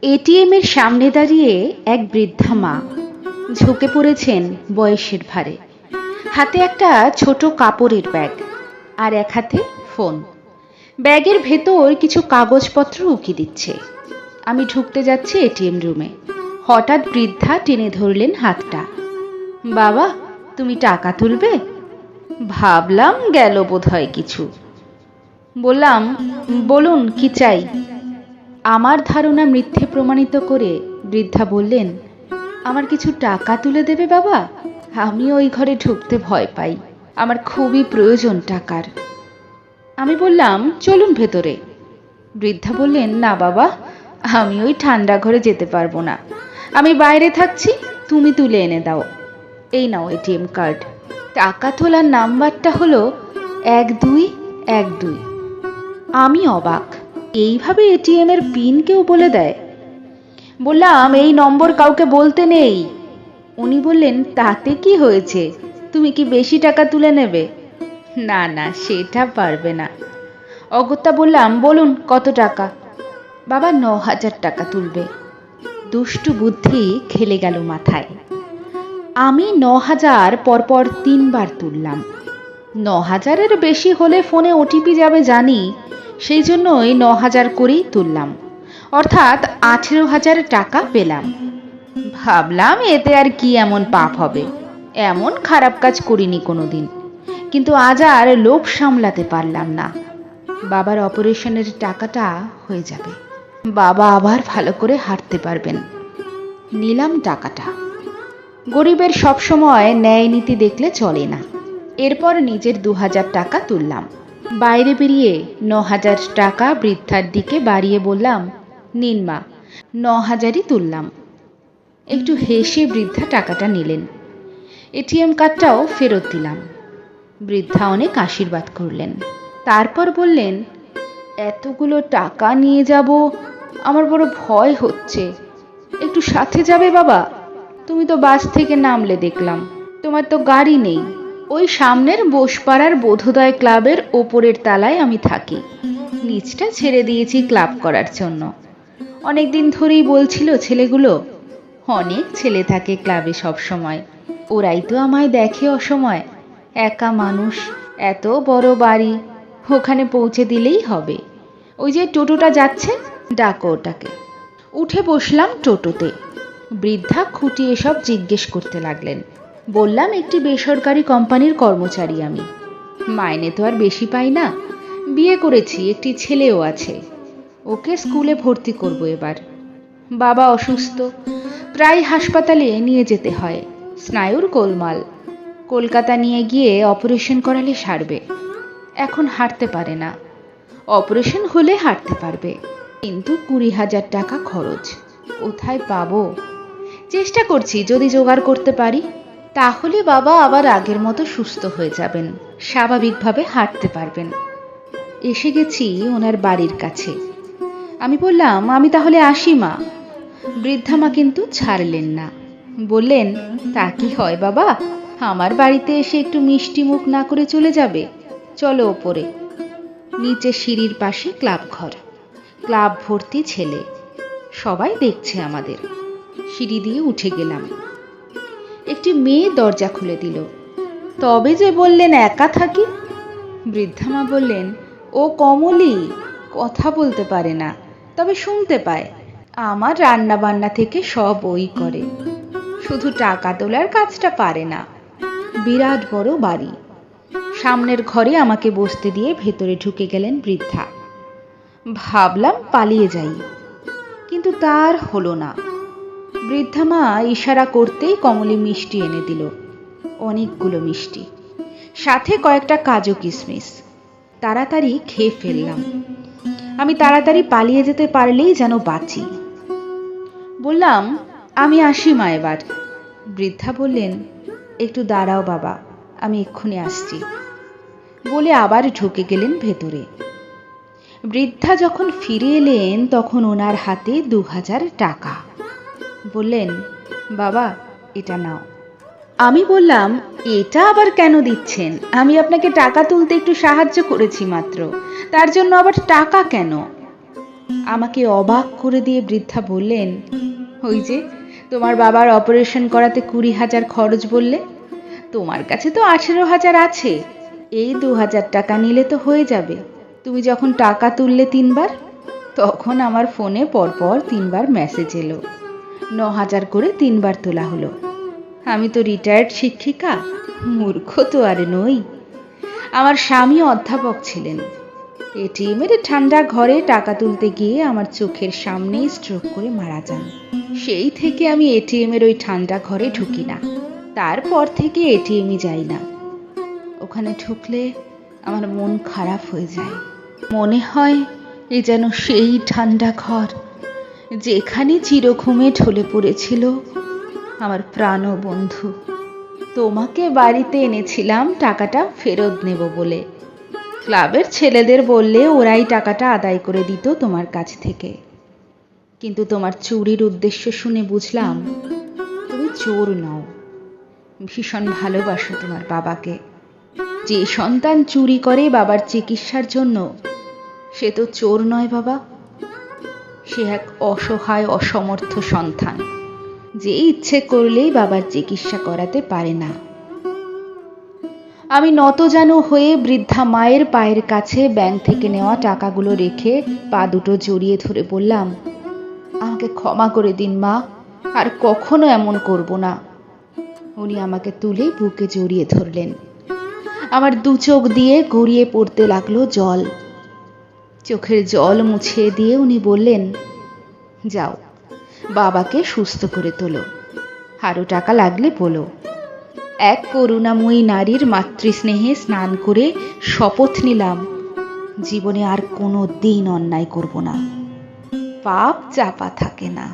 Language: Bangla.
এটিএম এর সামনে দাঁড়িয়ে এক বৃদ্ধা মা ঝুঁকে পড়েছেন বয়সের ভারে। হাতে একটা ছোট কাপড়ের ব্যাগ আর এক হাতে ফোন। ব্যাগের ভেতর কিছু কাগজপত্র উকি দিচ্ছে। আমি ঢুকতে যাচ্ছি এটিএম রুমে, হঠাৎ বৃদ্ধা টেনে ধরলেন হাতটা। বাবা, তুমি টাকা তুলবে? ভাবলাম গেল বোধহয় কিছু। বললাম, বলুন কি চাই। আমার ধারণা মিথ্যে প্রমাণিত করে বৃদ্ধা বললেন, আমার কিছু টাকা তুলে দেবে বাবা? আমি ওই ঘরে ঢুকতে ভয় পাই, আমার খুবই প্রয়োজন টাকার। আমি বললাম, চলুন ভেতরে। বৃদ্ধা বললেন, না বাবা, আমি ওই ঠান্ডা ঘরে যেতে পারবো না, আমি বাইরে থাকছি, তুমি তুলে এনে দাও। এই নাও এটিএম কার্ড। টাকা তোলার নাম্বারটা হলো 1212। আমি অবাক, এইভাবে এটিএম এর পিন কেউ বলে দেয়? বললাম, এই নম্বর কাউকে বলতে নেই। উনি বললেন, তাতে কি হয়েছে, তুমি কি বেশি টাকা তুলে নেবে? না না, সেটা পারবে না। অগত্যা বললাম, বলুন কত টাকা? বাবা 9,000 টাকা তুলবে। দুষ্টু বুদ্ধি খেলে গেল মাথায়। আমি 9,000 পরপর 3 বার তুললাম। 9,000-এর বেশি হলে ফোনে ওটিপি যাবে জানি, সেই জন্যই 9,000 করেই তুললাম, অর্থাৎ 18,000 টাকা পেলাম। ভাবলাম এতে আর কি এমন পাপ হবে, এমন খারাপ কাজ করিনি কোনোদিন। কিন্তু আজ আর লোভ সামলাতে পারলাম না। বাবার অপারেশনের টাকাটা হয়ে যাবে, বাবা আবার ভালো করে হাঁটতে পারবেন। নিলাম টাকাটা। গরিবের সবসময় ন্যায় নীতি দেখলে চলে না। এরপর নিজের 2,000 টাকা তুললাম। বাইরে বেরিয়ে 9,000 টাকা বৃদ্ধার দিকে বাড়িয়ে বললাম, নিন মা, 9,000ই তুললাম। একটু হেসে বৃদ্ধা টাকাটা নিলেন। এটিএম কার্ডটাও ফেরত দিলাম। বৃদ্ধা অনেক আশীর্বাদ করলেন। তারপর বললেন, এতগুলো টাকা নিয়ে যাব, আমার বড় ভয় হচ্ছে, একটু সাথে যাবে বাবা? তুমি তো বাস থেকে নামলে দেখলাম, তোমার তো গাড়ি নেই। ওই সামনের বোসপাড়ার বোধোদয় ক্লাবের ওপরের তালায় আমি থাকি, নিচটা ছেড়ে দিয়েছি ক্লাব করার জন্য। অনেকদিন ধরেই বলছিল ছেলেগুলো, অনেক ছেলে থাকে ক্লাবে সব সময়, ওরাই তো আমায় দেখে অসময়, একা মানুষ, এত বড় বাড়ি, ওখানে পৌঁছে দিলেই হবে। ওই যে টোটোটা যাচ্ছে, ডাকো ওটাকে। উঠে বসলাম টোটোতে। বৃদ্ধা খুঁটিয়ে সব জিজ্ঞেস করতে লাগলেন। বললাম, একটি বেসরকারি কোম্পানির কর্মচারী আমি, মাইনে তো আর বেশি পাই না, বিয়ে করেছি, একটি ছেলেও আছে, ওকে স্কুলে ভর্তি করব এবার। বাবা অসুস্থ, প্রায় হাসপাতালে নিয়ে যেতে হয়, স্নায়ুর গোলমাল, কলকাতা নিয়ে গিয়ে অপারেশন করালে সারবে। এখন হাঁটতে পারে না, অপারেশন হলে হাঁটতে পারবে, কিন্তু 20,000 টাকা খরচ, কোথায় পাবো? চেষ্টা করছি, যদি জোগাড় করতে পারি তাহলে বাবা আবার আগের মতো সুস্থ হয়ে যাবেন, স্বাভাবিকভাবে হাঁটতে পারবেন। এসে গেছি ওনার বাড়ির কাছে। আমি বললাম, আমি তাহলে আসি মা। বৃদ্ধা মা কিন্তু ছাড়লেন না, বললেন, তা কি হয় বাবা, আমার বাড়িতে এসে একটু মিষ্টি মুখ না করে চলে যাবে? চলো ওপরে। নিচে সিঁড়ির পাশে ক্লাব ঘর, ক্লাব ভর্তি ছেলে, সবাই দেখছে আমাদের। সিঁড়ি দিয়ে উঠে গেলাম। একটি মেয়ে দরজা খুলে দিল। তবে যে বললেন একা থাকি। বৃদ্ধা মা বললেন, ও কমলি, কথা বলতে পারে না, তবে শুনতে পায়। আমার রান্না বান্না থেকে সব ওই করে, শুধু টাকা তোলার কাজটা পারে না। বিরাট বড় বাড়ি। সামনের ঘরে আমাকে বসতে দিয়ে ভেতরে ঢুকে গেলেন বৃদ্ধা। ভাবলাম পালিয়ে যাই, কিন্তু তার হলো না। বৃদ্ধা মা ইশারা করতেই কমলি মিষ্টি এনে দিল, অনেকগুলো মিষ্টি, সাথে কয়েকটা কাজু কিশমিশ। তাড়াতাড়ি খেয়ে ফেললাম। আমি তাড়াতাড়ি পালিয়ে যেতে পারলেই যেন বাঁচি। বললাম, আমি আসি মা এবার। বৃদ্ধা বললেন, একটু দাঁড়াও বাবা, আমি এক্ষুনি আসছি, বলে আবার ঢুকে গেলেন ভেতরে। বৃদ্ধা যখন ফিরে এলেন তখন ওনার হাতে 2,000 টাকা। বললেন, বাবা এটা নাও। আমি বললাম, এটা আবার কেন দিচ্ছেন? আমি আপনাকে টাকা তুলতে একটু সাহায্য করেছি মাত্র, তার জন্য আবার টাকা কেন? আমাকে অবাক করে দিয়ে বৃদ্ধা বললেন, ওই যে তোমার বাবার অপারেশন করাতে 20,000 খরচ বললে, তোমার কাছে তো 18,000 আছে, এই 2,000 টাকা নিলে তো হয়ে যাবে। তুমি যখন টাকা তুললে 3বার, তখন আমার ফোনে পরপর 3বার মেসেজ এলো, 9,000 করে 3বার তোলা হলো। আমি তো রিটায়ার্ড শিক্ষিকা, মূর্খ তো আর নই। আমার স্বামী অধ্যাপক ছিলেন। এটিএমের ঠান্ডা ঘরে টাকা তুলতে গিয়ে আমার চোখের সামনেই স্ট্রোক করে মারা যান। সেই থেকে আমি এটিএমের ওই ঠান্ডা ঘরে ঢুকি না। তারপর থেকে এটিএমই যাই না। ওখানে ঢুকলে আমার মন খারাপ হয়ে যায়। মনে হয় এ যেন সেই ঠান্ডা ঘর যেখানে চিরঘুমে ঢলে পড়েছিল আমার প্রাণ বন্ধু। তোমাকে বাড়িতে এনেছিলাম টাকাটা ফেরত নেব বলে। ক্লাবের ছেলেদের বললে ওরাই টাকাটা আদায় করে দিত তোমার কাছ থেকে। কিন্তু তোমার চুরির উদ্দেশ্য শুনে বুঝলাম তুমি চোর নও, ভীষণ ভালোবাসো তোমার বাবাকে। যে সন্তান চুরি করে বাবার চিকিৎসার জন্য, সে তো চোর নয় বাবা, সে এক অসহায় অসমর্থ সন্তান, যে ইচ্ছে করলেই বাবার চিকিৎসা করাতে পারে না। আমি নতজানু হয়ে বৃদ্ধা মায়ের পায়ের কাছে ব্যাংক থেকে নেওয়া টাকাগুলো রেখে পা দুটো জড়িয়ে ধরে বললাম, আমাকে ক্ষমা করে দিন মা, আর কখনো এমন করব না। উনি আমাকে তুলে বুকে জড়িয়ে ধরলেন। আমার 2 চোখ দিয়ে গড়িয়ে পড়তে লাগলো জল। চোখের জল মুছিয়ে দিয়ে উনি বললেন, যাও বাবাকে সুস্থ করে তোলো, আরো টাকা লাগলে বলো। এক করুণাময়ী নারীর মাতৃস্নেহে স্নান করে শপথ নিলাম, জীবনে আর কোনো দিন অন্যায় করব না। পাপ চাপা থাকে না।